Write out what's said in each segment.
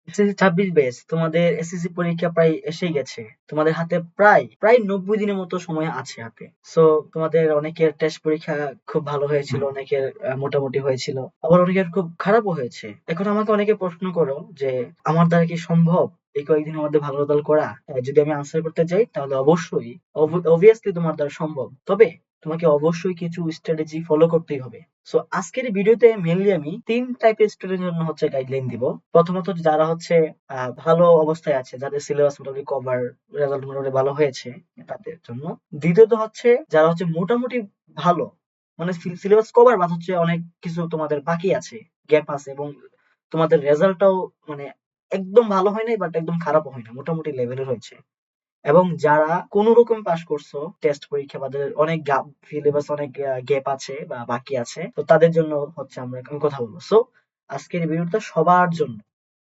SSC 26 batch, তোমাদের SSC পরীক্ষা প্রায় এসেই গেছে। তোমাদের হাতে প্রায় প্রায় 90 দিনের মতো সময় আছে হাতে। সো তোমাদের অনেকের টেস্ট পরীক্ষা খুব ভালো হয়েছিল, অনেকের মোটামুটি হয়েছিল, আবার অনেকের খুব খারাপও হয়েছে। এখন আমাকে অনেকে প্রশ্ন করো যে আমার দ্বারা কি সম্ভব এই কয়েকদিনের মধ্যে ভালো রেজাল্ট করা? যদি আমি আনসার করতে যাই তাহলে অবশ্যই, অবভিয়াসলি তোমার দ্বারা সম্ভব। তবে তোমাকে অবশ্যই কিছু স্ট্র্যাটেজি ফলো করতেই হবে। সো আজকের এই ভিডিওতে মেইনলি আমি ৩ টাইপের স্টুডেন্টের জন্য হচ্ছে গাইডলাইন দিব। প্রথমত যারা হচ্ছে ভালো অবস্থায় আছে, যাদের সিলেবাস মোটামুটি কভার, রেজাল্ট মোটামুটি ভালো হয়েছে তাদের জন্য। দ্বিতীয়ত হচ্ছে যারা হচ্ছে মোটামুটি ভালো, মানে সিলেবাস কভার বাট হচ্ছে অনেক কিছু তোমাদের বাকি আছে, গ্যাপ আছে, এবং তোমাদের রেজাল্টটাও মানে একদম ভালো হয় নাই বাট একদম খারাপও হয় না, মোটামুটি লেভেলের হয়েছে। এবং যারা কোন রকম পাস করছো টেস্ট পরীক্ষা, বা যাদের অনেক সিলেবাস অনেক গ্যাপ আছে বা বাকি আছে, তো তাদের জন্য হচ্ছে আমরা এখন কথা বলবো। সো আজকের এই ভিডিওটা সবার জন্য,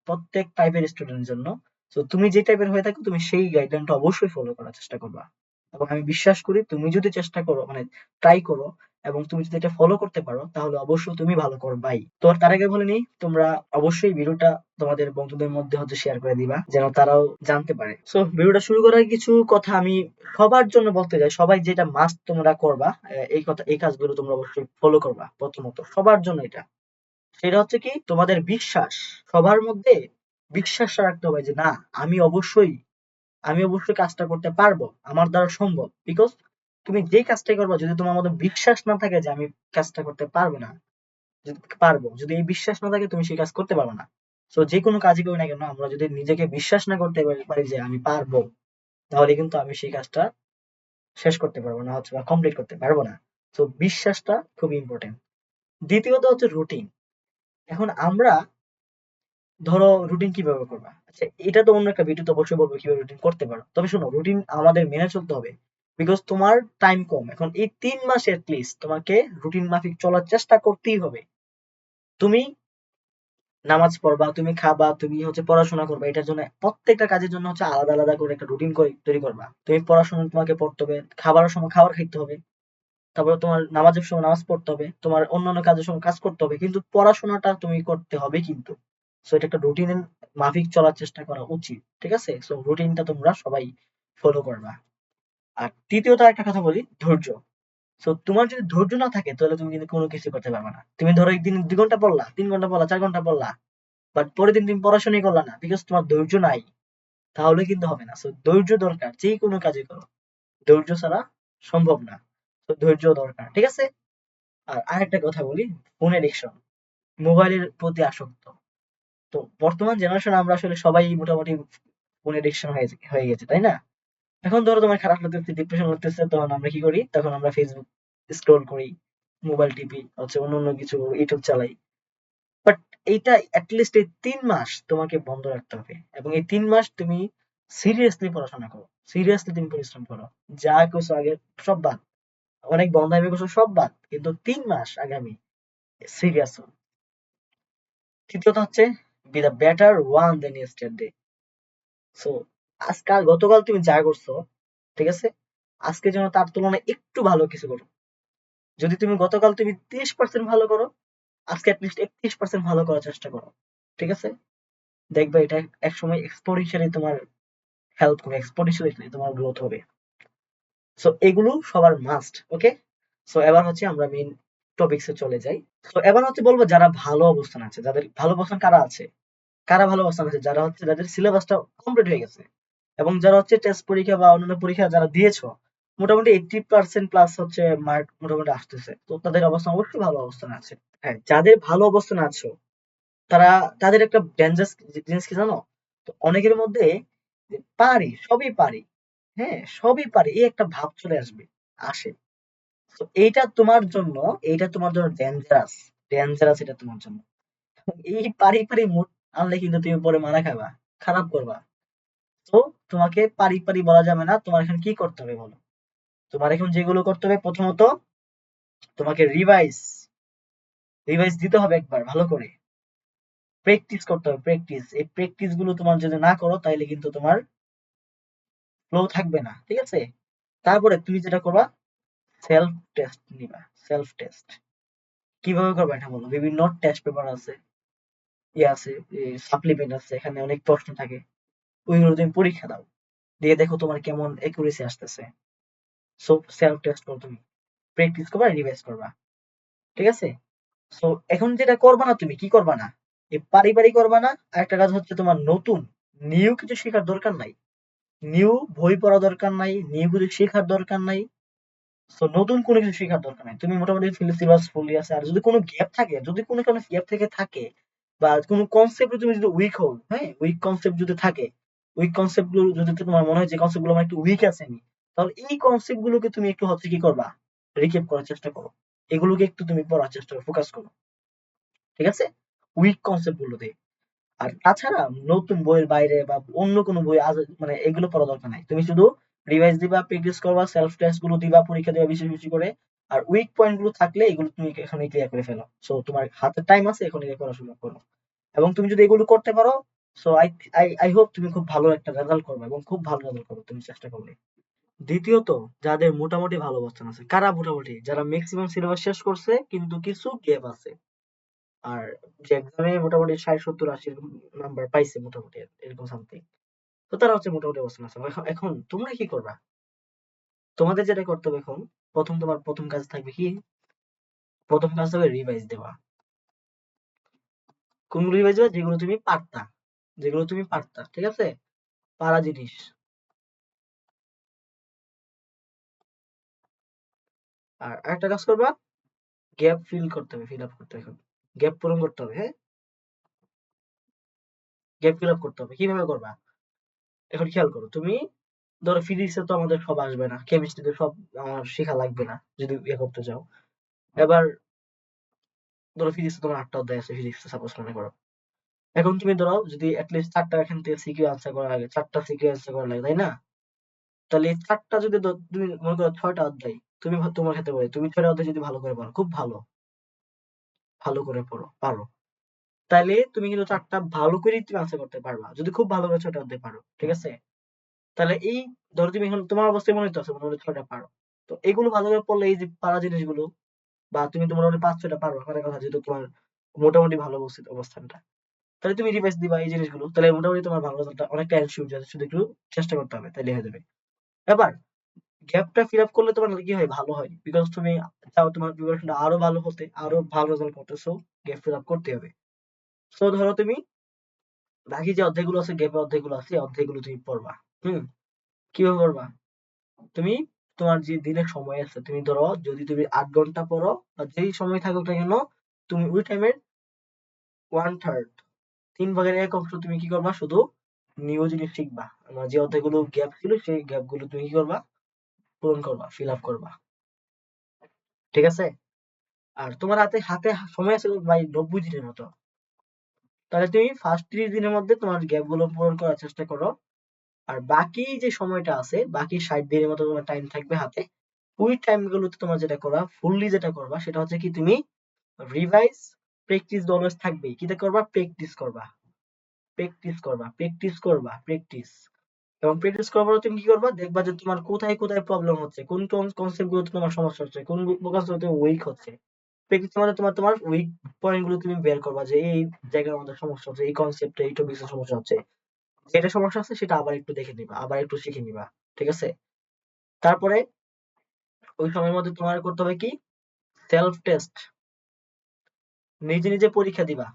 প্রত্যেক টাইপের স্টুডেন্টের জন্য। তো তুমি যে টাইপের হয়ে থাকো তুমি সেই গাইডলাইনটা অবশ্যই ফলো করার চেষ্টা করবা। এবং আমি বিশ্বাস করি তুমি যদি চেষ্টা করো, মানে ট্রাই করো, এবং তুমি যদি এটা ফলো করতে পারো তাহলে অবশ্যই তুমি ভালো করবাই। তো তার আগে বলে নিই, তোমরা অবশ্যই ভিডিওটা তোমাদের বন্ধুদের মধ্যে হচ্ছে শেয়ার করে দিবা যেন তারাও জানতে পারে। সো ভিডিওটা শুরু করার আগে কিছু কথা আমি সবার জন্য বলতে চাই। সবাই যেটা মাস্ট তোমরা করবা, এই কথা, এই কাজগুলো তোমরা অবশ্যই ফলো করবা। প্রথমত সবার জন্য এটা, সেটা হচ্ছে কি তোমাদের বিশ্বাস। সবার মধ্যে বিশ্বাসটা রাখতে হবে যে না, আমি অবশ্যই আমি অবশ্যই কাজটা করতে পারবো, আমার দ্বারা সম্ভব। বিকজ তুমি যে কাজটাই করবা, যদি তোমার মধ্যে বিশ্বাস না থাকে যে আমি কাজটা করতে পারবো না, যদি পারবো, যদি এই বিশ্বাস না থাকে তুমি সেই কাজ করতে পারবে না। তো যে কোনো কাজই করি না কেন, আমরা যদি নিজেকে বিশ্বাস না করতে পারি যে আমি পারবো, তাহলে কিন্তু আমি সেই কাজটা শেষ করতে পারবো না, হচ্ছে বা কমপ্লিট করতে পারবো না। তো বিশ্বাসটা খুব ইম্পর্টেন্ট। দ্বিতীয়ত হচ্ছে রুটিন। এখন আমরা ধরো রুটিন কিভাবে করবা, আচ্ছা এটা তো অন্য একটা ভিডিওতে অবশ্যই বলবো কিভাবে রুটিন করতে পারো। তবে শোনো, রুটিন আমাদের মেনে চলতে হবে। বিকজ তোমার টাইম কম। এখন এই 3 মাস লিস্ট তোমাকে রুটিন মাফিক চলার চেষ্টা করতেই হবে। তুমি নামাজ পড়বা, তুমি খাবা, তুমি হচ্ছে পড়াশোনা করবা, এটার জন্য প্রত্যেকটা কাজের জন্য হচ্ছে আলাদা আলাদা করে একটা রুটিন করে তৈরি করবা। তুমি পড়াশোনা তোমাকে পড়তে হবে, খাবারের সময় খাবার খাইতে হবে, তারপরে তোমার নামাজের সময় নামাজ পড়তে হবে, তোমার অন্যান্য কাজের সময় কাজ করতে হবে, কিন্তু পড়াশোনাটা তুমি করতে হবে কিন্তু। সো এটা একটা রুটিন মাফিক চলার চেষ্টা করা উচিত, ঠিক আছে? সো রুটিনটা তোমরা সবাই ফলো করবা। আর তৃতীয়ত একটা কথা বলি, ধৈর্য। সো তোমার যদি ধৈর্য না থাকে তাহলে তুমি কিন্তু কোনো কিছু করতে পারবে না। তুমি ধরো একদিন 2 ঘন্টা পড়লা, 3 ঘন্টা পড়লা, 4 ঘন্টা পড়লা, বাট পরের দিন তুমি পড়াশোনাই করলা না, বিকজ তোমার ধৈর্য নাই, তাহলে কিন্তু হবে না। সো ধৈর্য দরকার, যে কোনো কাজে করো ধৈর্য ছাড়া সম্ভব না। তো ধৈর্য দরকার, ঠিক আছে? আর আরেকটা কথা বলি, ফোন এডিকশন, মোবাইলের প্রতি আসক্ত। তো বর্তমান জেনারেশন আমরা আসলে সবাই মোটামুটি ফোন এডিকশন হয়ে গেছে, তাই না? এখন ধরো তোমার খারাপ লাগতেছে, ডিপ্রেশন লাগতেছে, তখন আমরা কি করি? তখন আমরা ফেসবুক স্ক্রল করি, মোবাইল টিপি, হচ্ছে অন্য অন্য কিছু ইউটিউব চালাই। বাট এইটা অ্যাটলিস্ট এই 3 মাস তোমাকে বন্ধ রাখতে হবে, এবং এই 3 মাস তুমি সিরিয়াসলি পড়াশোনা করো, সিরিয়াসলি তুমি পরিশ্রম করো। যা করছো আগে সব বাদ, অনেক বন্ধামি করছো সব বাদ, কিন্তু 3 মাস আগামী সিরিয়াস হও। তৃতীয়ত হচ্ছে be the better one than yesterday. So আজকাল গতকাল তুমি যা করছো, ঠিক আছে, আজকে যেন তার তুলনায় একটু ভালো কিছু করো। যদি তুমি গতকাল তুমি 30% ভালো করো, আজকে অ্যাটলিস্ট 31% ভালো করার চেষ্টা করো, ঠিক আছে? দেখবে এটা একসময় এক্সপোনেনশিয়ালি তোমার হেল্প করবে, এক্সপোনেনশিয়ালি তোমার গ্রোথ হবে। সো এগুলো সবার মাস্ট, ওকে? সো এবার হচ্ছে আমরা মেইন টপিকসে চলে যাই। তো এবার হচ্ছে বলবো যারা ভালো অবস্থান আছে, যাদের ভালো অবস্থান কারা আছে, কারা ভালো অবস্থান আছে, যারা হচ্ছে যাদের সিলেবাসটা কমপ্লিট হয়ে গেছে, এবং যারা হচ্ছে টেস্ট পরীক্ষা বা অন্যান্য পরীক্ষা যারা দিয়েছো, মোটামুটি 80% প্লাস হচ্ছে মার্ক মোটামুটি আসতেছে, তো তাদের অবস্থান অবশ্যই ভালো অবস্থানে আছে। হ্যাঁ, যাদের ভালো অবস্থানে আছো তারা, তাদের একটা ডেঞ্জারাস জিনিস কি জানো? তো অনেকের মধ্যে যে পারি, সবই পারি, হ্যাঁ সবই পারি, এই একটা ভাব চলে আসে। তো এইটা তোমার জন্য ডেঞ্জারাস, ডেঞ্জারাস এটা তোমার জন্য। এই পারি পারি মুড আনলে কিন্তু তুমি পরে মারা খাবা, খারাপ করবা। তো তোমাকে পারি পারি বলা যাবে না। তোমার এখন কি করতে হবে বলো? তোমার এখন যেগুলো করতে হবে, প্রথমত তোমাকে রিভাইজ রিভাইজ দিতে হবে একবার ভালো করে, প্র্যাকটিস করতে হবে, প্র্যাকটিস। এই প্র্যাকটিস গুলো তোমার যদি না করো তাহলে কিন্তু তোমার ফ্লো থাকবে না, ঠিক আছে? তারপরে তুমি যেটা করবা, সেলফ টেস্ট নিবা, সেলফ টেস্ট। কিভাবে করবা এটা বলো? বিভিন্ন টেস্ট পেপার আছে, ইয়ে আছে, সাপ্লিমেন্ট আছে, এখানে অনেক প্রশ্ন থাকে, ওইগুলো তুমি পরীক্ষা দাও, দিয়ে দেখো তোমার কেমন একুরেসি আসতেছে। সো সেলফ টেস্ট করো, তুমি প্র্যাকটিস করবা, রিভাইজ করবা, ঠিক আছে? সো এখন যেটা করবা না, তুমি কি করবা না, এই পারিবারিক করবা না। আরেকটা কাজ হচ্ছে তোমার নতুন নিউ কিছু শেখার দরকার নাই, নিউ বই পড়া দরকার নাই, নিউ কিছু শেখার দরকার নাই। সো নতুন কোনো কিছু শেখার দরকার নাই, তুমি মোটামুটি সিলেবাস ফুললি আছে। আর যদি কোনো গ্যাপ থাকে, যদি কোনো কারণে গ্যাপ থেকে থাকে, বা কোনো কনসেপ্টে তুমি যদি উইক হও, হ্যাঁ, উইক কনসেপ্ট যদি থাকে, উইক কনসেপ্ট গুলো যদি তোমার মনে হয় যে কনসেপ্ট গুলো আমার একটু উইক আছে নি, তাহলে এই কনসেপ্ট গুলোকে তুমি একটু হচ্ছে কি করবা, রিকেপ করার চেষ্টা করো, এগুলোকে একটু তুমি পড়ার চেষ্টা করো, ফোকাস করো, ঠিক আছে, উইক কনসেপ্ট গুলোতে। আর তাছাড়া নতুন বইয়ের বাইরে বা অন্য কোনো বই আজ মানে এগুলো পড়া দরকার নাই, তুমি শুধু রিভাইজ দিবা, প্র্যাকটিস করবা, সেলফ টেস্ট গুলো দিবা, পরীক্ষা দিবা বেশি বেশি করে। আর উইক পয়েন্ট গুলো থাকলে এগুলো তুমি এখানে ক্লিয়ার করে ফেলো। সো তোমার হাতে টাইম আছে, এখন এটা পড়াশোনা করো। এবং তুমি যদি এগুলো করতে পারো, so I I I hope তুমি খুব ভালো একটা রেজাল্ট করবে, এবং খুব ভালো রেজাল্ট করবে তুমি চেষ্টা করলে। দ্বিতীয়ত, যাদের মোটামুটি ভালো অবস্থান আছে, কারা মোটামুটি, যারা ম্যাক্সিমাম সিলেবাস শেষ করছে কিন্তু কিছু গ্যাপ আছে, আর যে এক্সামে মোটামুটি ৬০, ৭০, ৮০ নাম্বার পাইছে মোটামুটি, এরকম সামথিং। তো তারা হচ্ছে মোটামুটি অবস্থান আছে। এখন তোমরা কি করবা? তোমাদের যেটা করতে হবে এখন, তোমার প্রথম কাজ থাকবে কি? প্রথম কাজ হবে রিভাইজ দেওয়া। কোনগুলো রিভাইজ দেওয়া? যেগুলো তুমি পারতা, যেগুলো তুমি পারতা, ঠিক আছে, পারা জিনিস। আর একটা কাজ করবা, গ্যাপ ফিল করতে হবে, ফিল আপ করতে হবে এখন, গ্যাপ পূরণ করতে হবে, হ্যাঁ, গ্যাপ ফিল আপ করতে হবে। কিভাবে করবা? এখন খেয়াল করো, তুমি ধরো ফিজিক্সে তো আমাদের সব আসবে না, কেমিস্ট্রিতে সব আমার শেখা লাগবে না যদি ইয়ে করতে চাও। এবার ধরো ফিজিক্সে তোমার ৮টা অধ্যায় আছে, ফিজিক্সে সাপোজ মনে করো। এখন তুমি ধরো যদি এটলিস্ট ৪টা এখান থেকে সিকিউ আনসার করা লাগে, ৪টা সিকিউ আনসার করা লাগে, তাই না? তাহলে এই ৪টা যদি তুমি মনে করো ৬টা অধ্যায়, তুমি তোমার ক্ষেত্রে বলি, তুমি ৬টা অধ্যায় যদি ভালো করে পড়ো, খুব ভালো, ভালো করে পড়ো, পারো, তাইলে তুমি কিন্তু ৪টা ভালো করেই তুমি আনসার করতে পারবা, যদি খুব ভালো করে ৬টা অধ্যায় পারো, ঠিক আছে? তাহলে এই ধরো তুমি এখন তোমার অবস্থায় মনে হচ্ছে মোটামুটি ৬টা পারো। তো এগুলো ভালো করে পড়লে এই যে পারা জিনিসগুলো, বা তুমি তো মোটামুটি ৫-৬টা পারো, আমার কথা, যেহেতু তোমার মোটামুটি ভালো অবস্থানটা, তাহলে তুমি রিভাইজ দিবা এই জিনিসগুলো, তাহলে মোটামুটি তোমার ভালো রেজাল্টটা অনেকটা এনশিওর, শুধু একটু চেষ্টা করতে হবে, তাইলে হয়ে যাবে। এবার গ্যাপটা ফিল আপ করলে তোমার কি হয়, ভালো হয়, বিকজ তুমি চাও তোমার প্রিপারেশনটা আরো ভালো হতে, আরো ভালো রেজাল্ট করতে, সো গ্যাপ ফিল আপ করতে হবে। সো ধরো তুমি বাকি যে অধ্যায়গুলো আছে, গ্যাপের অধ্যায়গুলো আছে, অধ্যায়গুলো তুমি পড়বা। হুম, কিভাবে পড়বা? তুমি তোমার যে দিনের সময় আছে, তুমি ধরো যদি তুমি ৮ ঘন্টা পড়ো বা যেই সময় থাকুক না কেন, তুমি ওই টাইমের 1/3, 3/1 অংশ তুমি কি করবা, শুধু নিউ জিনিস শিখবা। আমার যে অধ্যায়গুলো গ্যাপ ছিল, সেই গ্যাপ গুলো তুমি কি করবা, পূরণ করবা, ফিল আপ করবা, ঠিক আছে? আর তোমার হাতে হাতে সময় আছে ভাই ৯০ দিনের মতো, তাহলে তুমি ফার্স্ট ৩০ দিনের মধ্যে তোমার গ্যাপ গুলো পূরণ করার চেষ্টা করো। আর বাকি যে সময়টা আছে, বাকি ৬০ দিনের মতো তোমার টাইম থাকবে হাতে, ওই টাইম গুলোতে তোমার যেটা করা, ফুললি যেটা করবা, সেটা হচ্ছে কি, তুমি রিভাইজ, প্র্যাকটিস অলওয়েজ থাকবেই। কিটা করবা? প্র্যাকটিস করবা, প্র্যাকটিস করবা, প্র্যাকটিস করবা, প্র্যাকটিস। এবং প্র্যাকটিস করার পরে তুমি কি করবা, দেখবা যে তোমার কোথায় কোথায় প্রবলেম হচ্ছে, কোন কোন কনসেপ্ট গুলোতে তোমার সমস্যা হচ্ছে, কোন কনসেপ্ট উইক হচ্ছে। প্র্যাকটিস মানে তোমার তোমার উইক পয়েন্ট গুলো তুমি বের করবা, যে এই জায়গার মধ্যে সমস্যা হচ্ছে, এই কনসেপ্টে এই টপিকে সমস্যা হচ্ছে, যেটা সমস্যা আছে সেটা আবার একটু দেখে নিবা, আবার একটু শিখে নিবা, ঠিক আছে? তারপরে ওই সময়ের মধ্যে তোমার করতে হবে কি, সেলফ টেস্ট, নিজে নিজে পরীক্ষা দিবা,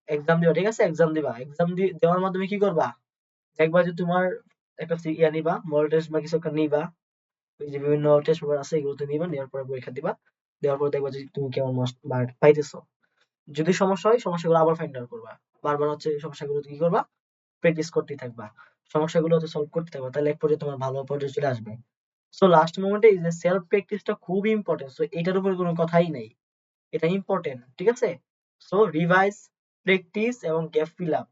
এক্সাম দিবা, ঠিক আছে, এক্সাম দিবা, এক্সাম দেওয়ার মাধ্যমে কি করবা, দেখবা যে তোমার একটা ইয়া নিবা, মডেল টেস্ট বা কিছু একটা নিবা, ওই যে বিভিন্ন টেস্ট পেপার আছে এগুলো তো নিবা, নেওয়ার পরে পরীক্ষা দিবা, দেওয়ার পরে দেখবা যে তুমি কেমন মার্ক পাইতেছো। যদি সমস্যা হয়, সমস্যাগুলো আবার ফাইন্ড আউট করবা, বারবার হচ্ছে এই সমস্যাগুলো কি করবা, প্র্যাকটিস করতেই থাকবা, সমস্যাগুলো হচ্ছে সলভ করতে থাকবা, তাহলে এক পর্যায়ে তোমার ভালো পর্যায়ে চলে আসবে। সো লাস্ট মোমেন্টে এই যে সেলফ প্র্যাকটিসটা খুবই ইম্পর্টেন্ট, সো এটার উপর কোনো কথাই নাই, এটা ইম্পর্টেন্ট, ঠিক আছে? সো রিভাইজ, প্র্যাকটিস এবং গ্যাপ ফিল আপ,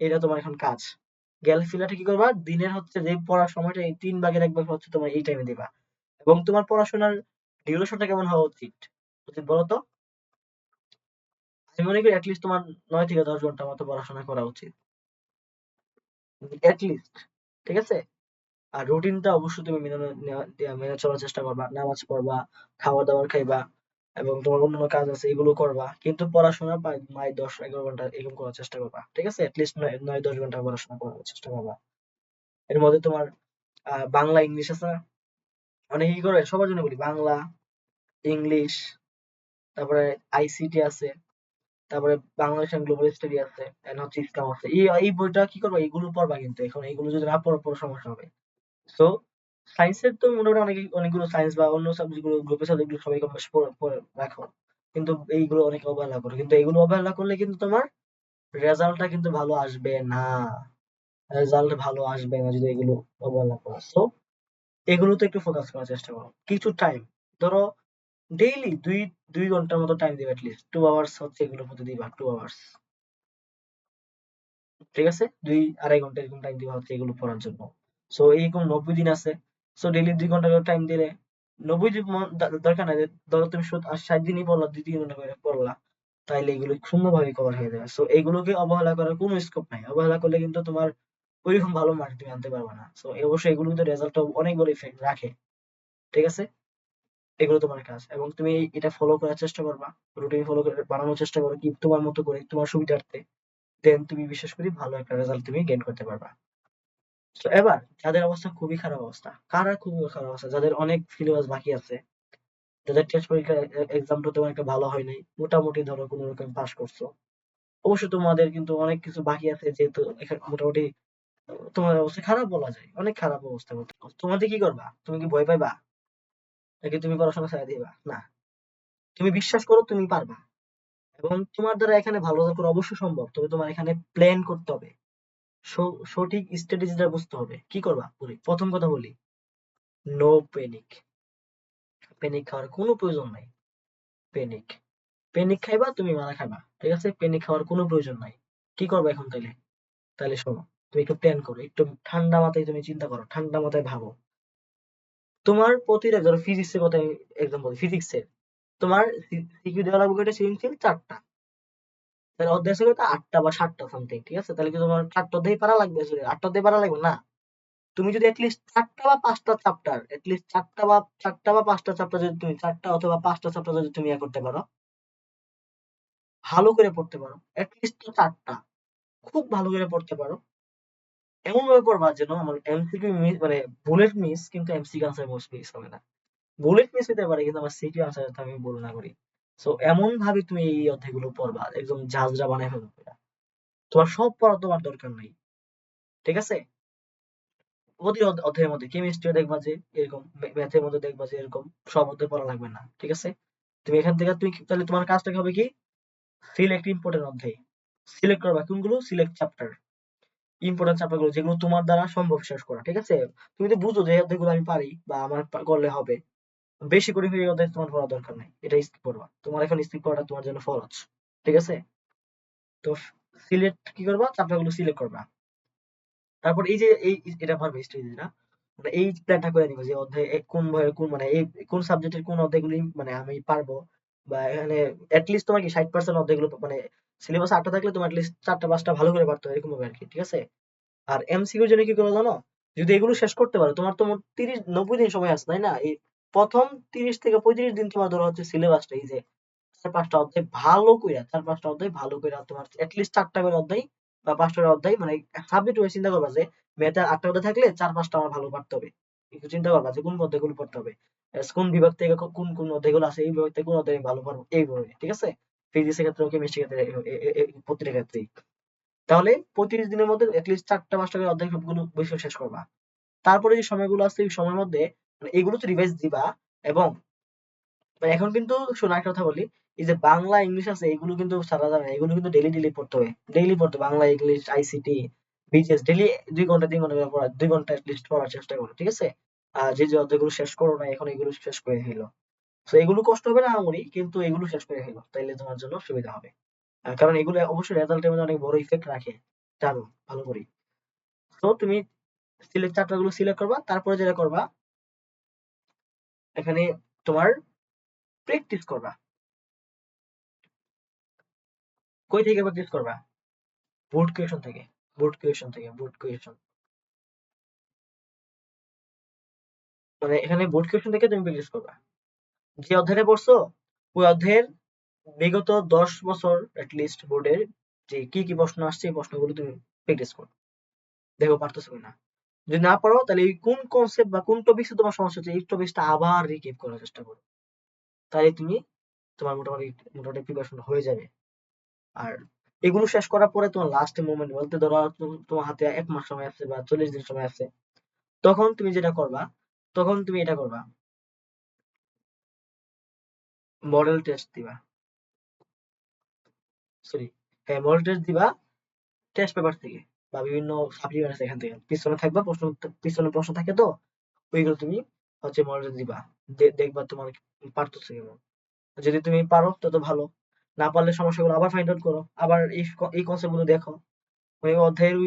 এটা তোমার এখন কাজ। গ্যাপ ফিল আপটা কি করবা, দিনের হচ্ছে যে পড়ার সময়টা, এই ৩ ভাগের ১ ভাগ হচ্ছে তোমার এই টাইমে দিবা। এবং তোমার পড়াশোনার ডিউরেশনটা কেমন হওয়া উচিত, উচিত বলো তো? আমি মনে করি এটলিস্ট তোমার ৯ থেকে ১০ ঘন্টা মতো পড়াশোনা করা উচিত, এটলিস্ট, ঠিক আছে? আর রুটিনটা অবশ্যই তুমি মেনে চলার চেষ্টা করবা, নামাজ পড়বা, খাবার দাবার খাইবা, এবং তোমার অন্যান্য কাজ আছে এগুলো করবা, কিন্তু পড়াশোনা প্রায় 10-11 ঘন্টা এরকম করার চেষ্টা করবা, ঠিক আছে? অ্যাটলিস্ট 9-10 ঘন্টা পড়াশোনা করার চেষ্টা করবা। এর মধ্যে তোমার বাংলা ইংলিশ আছে না? অনেকে কি করে, সবার জন্য বলি, বাংলা ইংলিশ, তারপরে আইসিটি আছে, তারপরে বাংলাদেশ এন্ড গ্লোবাল স্টাডি আছে, এন্ড হচ্ছে ইসলাম আছে। এই বইটা কি করবা, এগুলো পড়বা, কিন্তু এখন এগুলো যদি না পড়ো পড়ো সমস্যা হবে। সো সায়েন্সের তো মোটামুটি অনেকগুলো সায়েন্স বা অন্য সাবজেক্ট গুলো, গ্রুপের সাবজেক্ট গুলো সবাই কম বেশি পড়ে রাখো, কিন্তু এইগুলো অনেকে অবহেলা করো, কিন্তু এগুলো অবহেলা করলে কিন্তু তোমার রেজাল্টটা কিন্তু ভালো আসবে না। রেজাল্ট ভালো আসবে না যদি এগুলো অবহেলা করো। সো এগুলোতে একটু ফোকাস করার চেষ্টা করো কিছু টাইম। ধরো ডেইলি দুই দুই ঘন্টার মতো টাইম দিবে, অ্যাটলিস্ট 2 আওয়ার্স হচ্ছে এগুলোর মধ্যে দিবা, 2 আওয়ার্স, ঠিক আছে? 2-2.5 ঘন্টা এরকম টাইম দিবা হচ্ছে এগুলো পড়ার জন্য। সো এইরকম 90 দিন আছে। সো ডেইলি 2 ঘন্টা করে টাইম দিলে 90 দিন দরকার নাই যে ধরো তুমি 60 দিনই পড়লা, 2-3 ঘন্টা করে পড়লা, তাইলে এগুলো সুন্দরভাবে কভার হয়ে যাবে। সো এগুলোকে অবহেলা করার কোনো স্কোপ নাই। অবহেলা করলে কিন্তু তোমার ওইরকম ভালো মার্ক তুমি আনতে পারবে না। সো অবশ্যই এগুলো কিন্তু রেজাল্টটা অনেক বড় ইফেক্ট রাখে, ঠিক আছে? এগুলো তোমার কাজ, এবং তুমি এটা ফলো করার চেষ্টা করবা, রুটিন ফলো করে বানানোর চেষ্টা করো কি তোমার মতো করে, তোমার সুবিধার্থে। দেন তুমি বিশেষ করে ভালো একটা রেজাল্ট তুমি গেইন করতে পারবা। তো এবার যাদের অবস্থা খুবই খারাপ অবস্থা, কারা খুবই খারাপ অবস্থা, যাদের অনেক সিলেবাস বাকি আছে, যাদের টেস্ট পরীক্ষা এক্সামটা তোমার একটা ভালো হয় নাই, মোটামুটি ধরো কোনো রকম পাস করছো, অবশ্যই তোমাদের কিন্তু অনেক কিছু বাকি আছে, যেহেতু এখানে মোটামুটি তোমার অবস্থা খারাপ বলা যায়, অনেক খারাপ অবস্থা বলতে। তোমাদের কি করবা, তুমি কি ভয় পাইবা, নাকি তুমি পড়াশোনা ছেড়ে দিবা? না, তুমি বিশ্বাস করো তুমি পারবা, এবং তোমার দ্বারা এখানে ভালো রেজাল্ট করা অবশ্যই সম্ভব। তবে তোমার এখানে প্ল্যান করতে হবে, সঠিক স্ট্র্যাটেজিটা বুঝতে হবে। কি করবা বলি, প্রথম কথা বলি, নো প্যানিক। প্যানিক খাওয়ার কোনো প্রয়োজন নাই। প্যানিক প্যানিক খাইবা তুমি মারা খাবা, ঠিক আছে? প্যানিক খাওয়ার কোনো প্রয়োজন নাই। কি করবা এখন তাইলে? তাহলে শোনো, তুমি একটু প্ল্যান করো, একটু ঠান্ডা মাথায় তুমি চিন্তা করো, ঠান্ডা মাথায় ভাবো। তোমার প্রতিটা, ধরো ফিজিক্স এর কথা এক্সাম্পল, ফিজিক্স এর তোমার সিকিউ দেওয়া লাগবে কয়টা, সৃজনশীল 4টা, তাহলে অধ্যায় আছে কয়টা, 8টা বা 7টা সামথিং, ঠিক আছে? তাহলে কি তোমার 4টা অধ্যায় পারা লাগবে? 8টা অধ্যায় পারা লাগবে না। তুমি যদি এটলিস্ট 4টা বা 5টা চ্যাপ্টার, এটলিস্ট 4টা বা 5টা চ্যাপ্টার যদি তুমি 4টা অথবা 5টা চ্যাপ্টার যদি তুমি ইয়ে করতে পারো, ভালো করে পড়তে পারো, এটলিস্ট তো 4টা খুব ভালো করে পড়তে পারো, এমন ভাবে পড়বা যেন আমার এমসিকিউ মিস, মানে বুলেট মিস, কিন্তু এমসিকিউ আনসার মিস হবে না। বুলেট মিস হতে পারে, কিন্তু আমার সিকিউ আনসার আমি ভুল না করি। সো এমন ভাবে তুমি এই অধ্যায়গুলো পড়বা, একদম ঝাঁঝরা বানায় ফেলবে। তোমার সব পড়া তোমার দরকার নেই, ঠিক আছে? প্রতি অধ্যায়ের মধ্যে কেমিস্ট্রি দেখবা যে এরকম, ম্যাথের মধ্যে দেখবা যে এরকম, সব অধ্যায় পড়া লাগবে না, ঠিক আছে? তুমি এখান থেকে তুমি তাহলে তোমার কাজটা হবে কি, সিলেক্ট ইম্পর্টেন্ট অধ্যায় সিলেক্ট করবা, কোনগুলো, সিলেক্ট চ্যাপ্টার, ইম্পর্টেন্ট চ্যাপ্টার গুলো যেগুলো তোমার দ্বারা সম্ভব শেষ করা, ঠিক আছে? তুমি তো বুঝো যে এই অধ্যায়গুলো আমি পারি বা আমার করলে হবে, বেশি করে এই অধ্যায় তোমার পড়ার দরকার নেই, এটা স্কিপ করবা, তোমার এখন স্কিপ করাটা তোমার জন্য ফরজ, ঠিক আছে? তো সিলেক্ট কি করবা, চ্যাপ্টার গুলো সিলেক্ট করবা। তারপর এই যে এটা পারবে স্ট্র্যাটেজিটা, মানে এই প্ল্যানটা করে নিবা যে অধ্যায় কোন বইয়ের কোন, মানে এই কোন সাবজেক্টের কোন অধ্যায়গুলি মানে আমি পারবো, বা এখানে লিস্ট তোমার কি 60% অধ্যায়গুলো, মানে সিলেবাস 8টা থাকলে তোমার লিস্ট 4টা 5টা ভালো করে পারতে হবে, এরকম ভাবে আর কি, ঠিক আছে? আর এমসিকিউর জন্য কি করবে জানো, যদি এগুলো শেষ করতে পারো, তোমার তো মোট 30-90 দিন সময় আছে, তাই না? এই প্রথম 30 থেকে 35 দিন তোমার ধরো হচ্ছে সিলেবাসটা, এই যে 4-5টা অধ্যায় ভালো কইরা তোমার এটলিস্ট 4টা করে অধ্যায় বা 5টা করে অধ্যায়, মানে সাবজেক্ট ওয়াইজ চিন্তা করবা যে ম্যাথে 8টা অধ্যায় থাকলে 4-5টা আমার ভালো পারতে হবে। একটু চিন্তা করবা যে কোন অধ্যায়গুলো পড়তে হবে, কোন বিভাগ থেকে কোন কোন অধ্যায়গুলো আছে, এই বিভাগ থেকে কোন অধ্যায় আমি ভালো পারবো, এইভাবে, ঠিক আছে? ফিজিক্সের ক্ষেত্রে, কেমিস্ট্রির ক্ষেত্রে, প্রতিটা ক্ষেত্রেই। তাহলে 35 দিনের মধ্যে এটলিস্ট 4টা 5টা করে অধ্যায় সবগুলো বিষয় শেষ করবা। তারপরে যে সময়গুলো আছে এই সময়ের মধ্যে মানে এগুলো তো রিভাইজ দিবা, এবং মানে এখন কিন্তু শোনো একটা কথা বলি, এই যে বাংলা ইংলিশ আছে এগুলো কিন্তু সারা যাবে না, এগুলো কিন্তু ডেইলি ডেইলি পড়তে হবে, ডেইলি পড়তে হবে। বাংলা ইংলিশ আইসিটি বিজেস ডেইলি 2 ঘন্টা 3 ঘন্টা করে পড়া, 2 ঘন্টা লিস্ট পড়ার চেষ্টা করো, ঠিক আছে? আর যে যে অধ্যায়গুলো শেষ করো না এখন, এগুলো শেষ করে ফেলো। তো এগুলো কষ্ট হবে না আমরি, কিন্তু এগুলো শেষ করে ফেলো, তাইলে তোমার জন্য সুবিধা হবে। কারণ এগুলো অবশ্যই রেজাল্টের মধ্যে অনেক বড় ইফেক্ট রাখে, জানো ভালো করি। তো তুমি সিলেক্ট চ্যাপ্টার গুলো সিলেক্ট করবা, তারপরে যেটা করবা, এখানে তোমার প্র্যাকটিস করবা। কই থেকে প্র্যাকটিস করবা? বোর্ড কোয়েশন থেকে, বোর্ড কোয়েশন, মানে এখানে বোর্ড কোয়েশন থেকে তুমি প্র্যাকটিস করবা। যে অধ্যায়টা পড়ছো ওই অধ্যায়ের বিগত 10 বছর লিস্ট বোর্ডের যে কি কি প্রশ্ন আসছে এই প্রশ্নগুলো তুমি প্র্যাকটিস করো, দেখো পারতেছো কিনা। যদি না পারো তাহলে এই কোন কনসেপ্ট বা কোন টপিক্সে তোমার সমস্যা হচ্ছে এই টপিক্সটা আবার রিকেপ করার চেষ্টা করো, তাহলে তুমি তোমার মোটামুটি মোটামুটি প্রিপারেশন হয়ে যাবে। আর এগুলো শেষ করার পরে তোমার লাস্ট মোমেন্ট বলতে ধরো তোমার হাতে 1 মাস সময় আছে বা 40 দিন সময় আছে, তখন তুমি যেটা করবা, তখন তুমি এটা করবা, মডেল টেস্ট দিবা, সরি, হ্যাঁ মডেল টেস্ট দিবা টেস্ট পেপার থেকে বা বিভিন্ন সাপ্লিমেন্ট আছে এখান থেকে পিছনে থাকবা প্রশ্ন, পিছনে প্রশ্ন থাকে তো ওইগুলো তুমি হচ্ছে মডেল দিবা, দেখবা তোমার পারতেছো কেমন। যদি তুমি পারো তত ভালো, না পারলে সমস্যাগুলো আবার ফাইন্ড আউট করো, আবার এই কনসেপ্ট গুলো দেখো, ওই অধ্যায়ের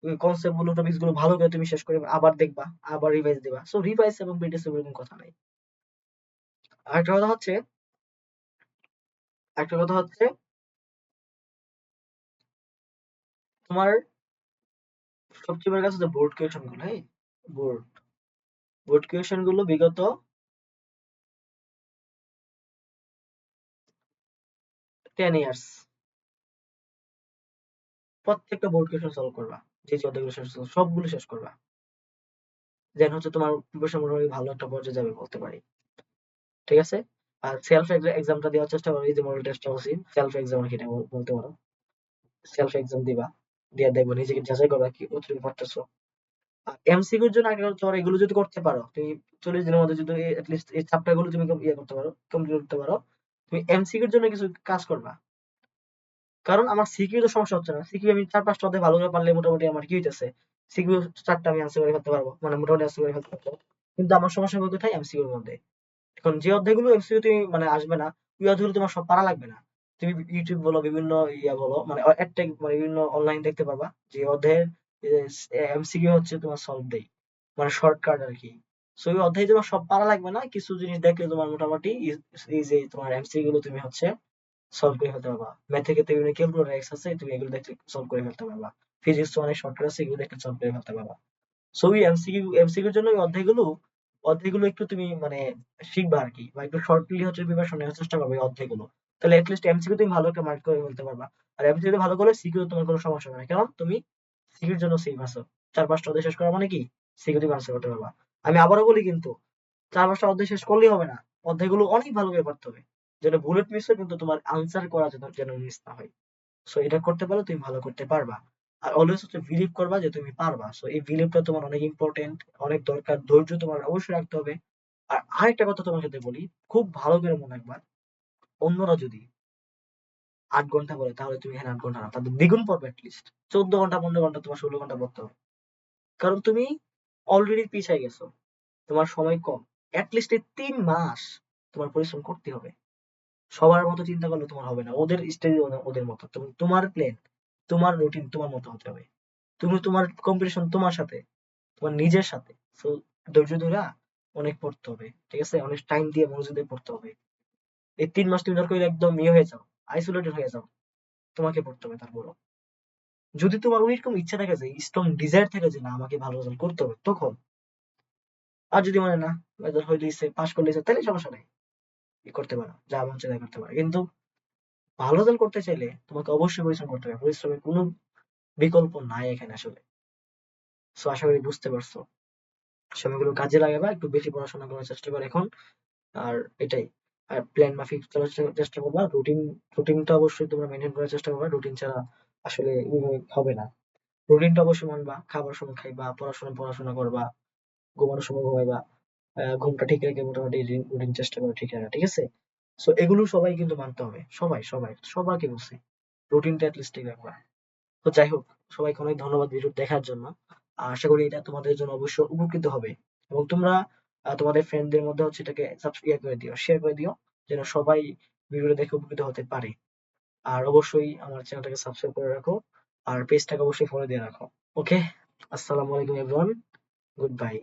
ওই কনসেপ্ট গুলো টপিকস গুলো ভালো করে তুমি শেষ করে আবার দেখবা, আবার রিভাইজ দিবা। সো রিভাইজ এবং প্র্যাকটিস এর কোনো কথা নাই। আরেকটা কথা হচ্ছে আরেকটা কথা হচ্ছে তোমার সবচেয়ে বড় কাজ হচ্ছে বোর্ড কোয়েশন গুলো, হ্যাঁ বোর্ড বোর্ড কোয়েশন গুলো বিগত 10 ইয়ার্স প্রত্যেকটা বোর্ড কোয়েশন সলভ করবা, যে যে অধ্যায়গুলো শেষ হচ্ছে সবগুলো শেষ করবা, দেন হচ্ছে তোমার প্রিপারেশন মোটামুটি ভালো একটা পর্যায়ে যাবে বলতে পারি। ঠিক আছে? আর সেলফ এক্সামটা দেওয়ার চেষ্টা করো, এই যে মডেল টেস্টটা বলছি সেলফ এক্সাম আর কি এটা বলতে পারো, সেলফ এক্সাম দিবা, দিয়ে দেখবো নিজেকে যাচাই করবা কি কতটুকু পারতেছো। আর এমসিকিউর জন্য আগে তোমার এগুলো যদি করতে পারো, তুমি 40 দিনের মধ্যে যদি লিস্ট এই চ্যাপ্টার গুলো তুমি ইয়ে করতে পারো, কমপ্লিট করতে পারো, তুমি এমসিকিউর জন্য কিছু কাজ করবা। কারণ আমার সিকিউ তো সমস্যা হচ্ছে না, সিকিউ আমি 4-5টা অধ্যায় ভালো করে পারলে মোটামুটি আমার কি হইতেছে, সিকিউ 4টা আমি আনসার করে ফেলতে পারবো, মানে মোটামুটি আনসার করে ফেলতে পারবো। কিন্তু আমার সমস্যা হবে কোথায়, এমসিকিউর মধ্যে। এখন যে অধ্যায়গুলো এমসিকিউ তুমি মানে আসবে না, ওই অধ্যায়গুলো তোমার সব পারা লাগবে না। তুমি ইউটিউব বলো, বিভিন্ন ইয়া বলো, মানে অ্যাডটেক মানে বিভিন্ন অনলাইন দেখতে পারবা যে অধ্যায়ের এমসিকিউ হচ্ছে তোমার সলভ দেই, মানে শর্টকাট আর কি। সো ওই অধ্যায় তোমার সব পারা লাগবে না, কিছু জিনিস দেখলে তোমার মোটামুটি এই যে তোমার এমসিকিউ গুলো তুমি হচ্ছে সলভ করে ফেলতে পারবা। ম্যাথের ক্ষেত্রে বিভিন্ন ক্যালকুলেটর এক্স আছে, তুমি এগুলো দেখলে সলভ করে ফেলতে পারবা। ফিজিক্স অনেক শর্টকাট আছে, এগুলো দেখলে সলভ করে ফেলতে পারবা। সো ওই এমসিকিউর জন্য ওই অধ্যায়গুলো একটু তুমি মানে শিখবা আর কি, বা একটু শর্টলি হচ্ছে প্রিপারেশন নেওয়ার চেষ্টা করবে এই অধ্যায়গুলো। তাহলে এটলিস্ট এমসিকিউ তুমি ভালো একটা মার্ক করে ফেলতে পারবা। আর এমসিকিউ ভালো করলে সিকিউ তোমার কোনো সমস্যা হবে না, কারণ তুমি সিকিউর জন্য সেভ আছো। 4-5টা অধ্যায় শেষ করা মানে কি সিকিউ তুমি আনসার করতে পারবা। আমি আবারও বলি কিন্তু 4-5টা অধ্যায় শেষ করলেই হবে না, অধ্যায়গুলো অনেক ভালো করে পড়তে হবে, যেন বুলেট মিস হয় কিন্তু তোমার আনসার করা যেন মিস না হয়। সো এটা করতে পারলে তুমি ভালো করতে পারবা। আর অলওয়েজ হচ্ছে বিলিভ করবা যে তুমি পারবা। সো এই বিলিভটা তোমার অনেক ইম্পর্টেন্ট, অনেক দরকার, ধৈর্য তোমার অবশ্যই রাখতে হবে। আর আরেকটা কথা তোমার সাথে বলি, খুব ভালো করে মনে রাখবা, অন্যরা যদি 8 ঘন্টা বলে তাহলে তুমি এখানে 8 ঘন্টা না, তাদের দ্বিগুণ পড়বে, অ্যাটলিস্ট 14 ঘন্টা, 15 ঘন্টা, তোমার 16 ঘন্টা পড়তে হবে। কারণ তুমি অলরেডি পিছায় গেছো, তোমার সময় কম। অ্যাটলিস্ট এই 3 মাস তোমার পরিশ্রম করতে হবে। সবার মতো চিন্তা করলে তোমার হবে না, ওদের স্টেজ ওদের মতো, তোমার প্ল্যান, তোমার রুটিন তোমার মতো হতে হবে। তুমি তোমার কম্পিটিশন তোমার সাথে, তোমার নিজের সাথে। সো ধৈর্য ধরা অনেক পড়তে হবে, ঠিক আছে, অনেক টাইম দিয়ে মনোযোগ দিয়ে পড়তে হবে। এই 3 মাস তুমি দরকার হলে একদম ইয়ে হয়ে যাও, আইসোলেটেড হয়ে যাও, তোমাকে পড়তে হবে। তারপরও যদি তোমার ওইরকম ইচ্ছা থাকে, যে স্ট্রং ডিজায়ার থাকে যে না আমাকে ভালো রেজাল্ট করতে হবে, তখন। আর যদি মানে না রেজাল্ট হইলেইছে, পাস করলেইছে, তাহলে সমস্যা নাই, ই করতে পারো, যা মন চায় তাই করতে পারো। কিন্তু ভালো রেজাল্ট করতে চাইলে তোমাকে অবশ্যই পরিশ্রম করতে হবে, পরিশ্রমের কোনো বিকল্প নাই এখানে আসলে। সো আশা করি বুঝতে পারছো, সময়গুলো কাজে লাগাবা, একটু বেশি পড়াশোনা করার চেষ্টা করো এখন। আর এটাই। আর প্ল্যান মাফিক চলার চেষ্টা করবা, রুটিনটা অবশ্যই তোমরা মেনটেন করার চেষ্টা করবা, রুটিন ছাড়া আসলে হবে না। রুটিনটা অবশ্যই মানবা, খাবার সময় খাইবা, পড়াশোনা করবা, ঘুমানোর সময় ঘুমাইবা, ঘুমটা ঠিক রেখে মোটামুটি রুটিন চেষ্টা করো ঠিক রাখা, ঠিক আছে। সো এগুলো সবাই কিন্তু মানতে হবে, সবাই সবাই সবাইকে বলছি, রুটিনটা লিস্ট ঠিক রাখবা। তো যাই হোক, সবাইকে অনেক ধন্যবাদ ভিডিও দেখার জন্য। আশা করি এটা তোমাদের জন্য অবশ্যই উপকৃত হবে, এবং তোমরা তোমাদের ফ্রেন্ডদের মধ্যে হচ্ছে এটাকে সাবস্ক্রাইব করে দিও, শেয়ার করে দিও, যেন সবাই ভিডিওটা দেখে উপকৃত হতে পারে। আর অবশ্যই আমার চ্যানেলটাকে সাবস্ক্রাইব করে রাখো, আর পেজটাকে অবশ্যই ফলো দিয়ে রাখো। ওকে, আসসালামু আলাইকুম এভরিওয়ান, গুড বাই।